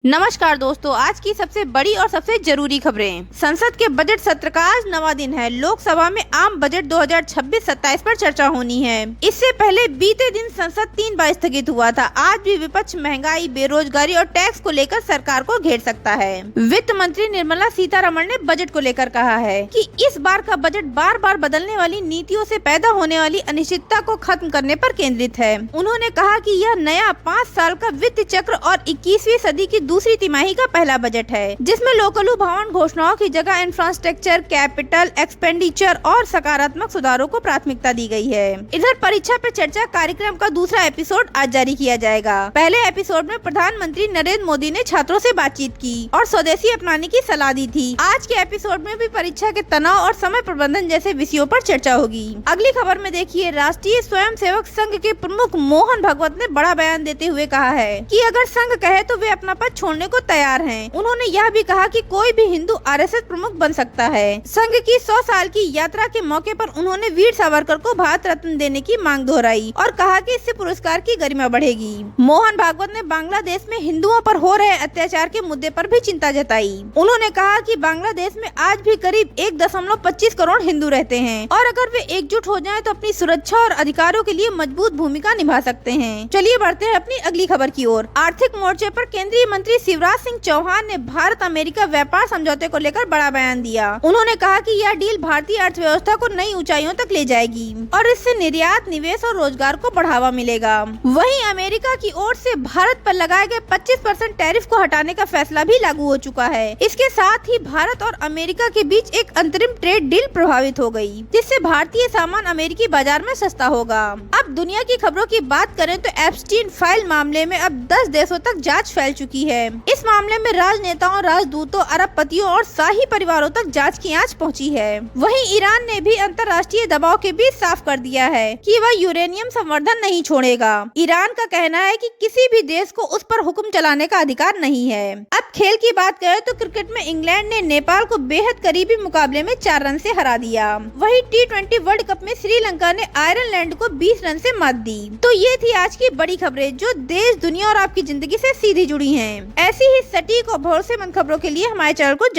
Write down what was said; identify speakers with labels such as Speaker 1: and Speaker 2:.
Speaker 1: नमस्कार दोस्तों, आज की सबसे बड़ी और सबसे जरूरी खबरें। संसद के बजट सत्र का आज 9वां दिन है। लोकसभा में आम बजट 2026-27 पर चर्चा होनी है। इससे पहले बीते दिन संसद 3 बार स्थगित हुआ था। आज भी विपक्ष महंगाई, बेरोजगारी और टैक्स को लेकर सरकार को घेर सकता है। वित्त मंत्री निर्मला सीतारमण ने बजट को लेकर कहा है कि इस बार का बजट बार बार बदलने वाली नीतियों से पैदा होने वाली अनिश्चितता को खत्म करने पर केंद्रित है। उन्होंने कहा कि यह नया 5 साल का वित्त चक्र और 21वीं सदी की दूसरी तिमाही का पहला बजट है, जिसमें लोकलुभावन घोषणाओं की जगह इंफ्रास्ट्रक्चर, कैपिटल एक्सपेंडिचर और सकारात्मक सुधारों को प्राथमिकता दी गई है। इधर परीक्षा पे चर्चा कार्यक्रम का दूसरा एपिसोड आज जारी किया जाएगा। पहले एपिसोड में प्रधानमंत्री नरेंद्र मोदी ने छात्रों से बातचीत की और स्वदेशी अपनाने की सलाह दी थी। आज के एपिसोड में भी परीक्षा के तनाव और समय प्रबंधन जैसे विषयों पर चर्चा होगी। अगली खबर में देखिए, राष्ट्रीय स्वयंसेवक संघ के प्रमुख मोहन भागवत ने बड़ा बयान देते हुए कहा है कि अगर संघ कहे तो वे अपना पद छोड़ने को तैयार हैं। उन्होंने यह भी कहा कि कोई भी हिंदू आरएसएस प्रमुख बन सकता है। संघ की 100 साल की यात्रा के मौके पर उन्होंने वीर सावरकर को भारत रत्न देने की मांग दोहराई और कहा कि इससे पुरस्कार की गरिमा बढ़ेगी। मोहन भागवत ने बांग्लादेश में हिंदुओं पर हो रहे अत्याचार के मुद्दे पर भी चिंता जताई। उन्होंने कहा कि बांग्लादेश में आज भी करीब 1.25 करोड़ हिंदू रहते हैं और अगर वे एकजुट हो जाएं तो अपनी सुरक्षा और अधिकारों के लिए मजबूत भूमिका निभा सकते हैं। चलिए बढ़ते हैं अपनी अगली खबर की ओर। आर्थिक मोर्चे पर केंद्रीय मंत्री शिवराज सिंह चौहान ने भारत अमेरिका व्यापार समझौते को लेकर बड़ा बयान दिया। उन्होंने कहा कि यह डील भारतीय अर्थव्यवस्था को नई ऊंचाइयों तक ले जाएगी और इससे निर्यात, निवेश और रोजगार को बढ़ावा मिलेगा। वहीं अमेरिका की ओर से भारत पर लगाए गए 25% टैरिफ को हटाने का फैसला भी लागू हो चुका है। इसके साथ ही भारत और अमेरिका के बीच एक अंतरिम ट्रेड डील प्रभावित हो गई, जिससे भारतीय सामान अमेरिकी बाजार में सस्ता होगा। अब दुनिया की खबरों की बात करें तो एप्स्टीन फाइल मामले में अब 10 देशों तक जांच फैल चुकी है। इस मामले में राजनेताओं, राजदूतों, अरबपतियों और शाही परिवारों तक जांच की आंच पहुंची है। वहीं ईरान ने भी अंतर्राष्ट्रीय दबाव के बीच साफ कर दिया है कि वह यूरेनियम संवर्धन नहीं छोड़ेगा। ईरान का कहना है कि किसी भी देश को उस पर हुक्म चलाने का अधिकार नहीं है। अब खेल की बात करें तो क्रिकेट में इंग्लैंड ने नेपाल को बेहद करीबी मुकाबले में 4 रन से हरा दिया। वहीं T20 वर्ल्ड कप में श्रीलंका ने आयरलैंड को 20 रन से मात दी। तो ये थी आज की बड़ी खबरें जो देश, दुनिया और आपकी जिंदगी से सीधी जुड़ी हैं। ऐसी ही सटीक और भरोसेमंद खबरों के लिए हमारे चैनल को जरूर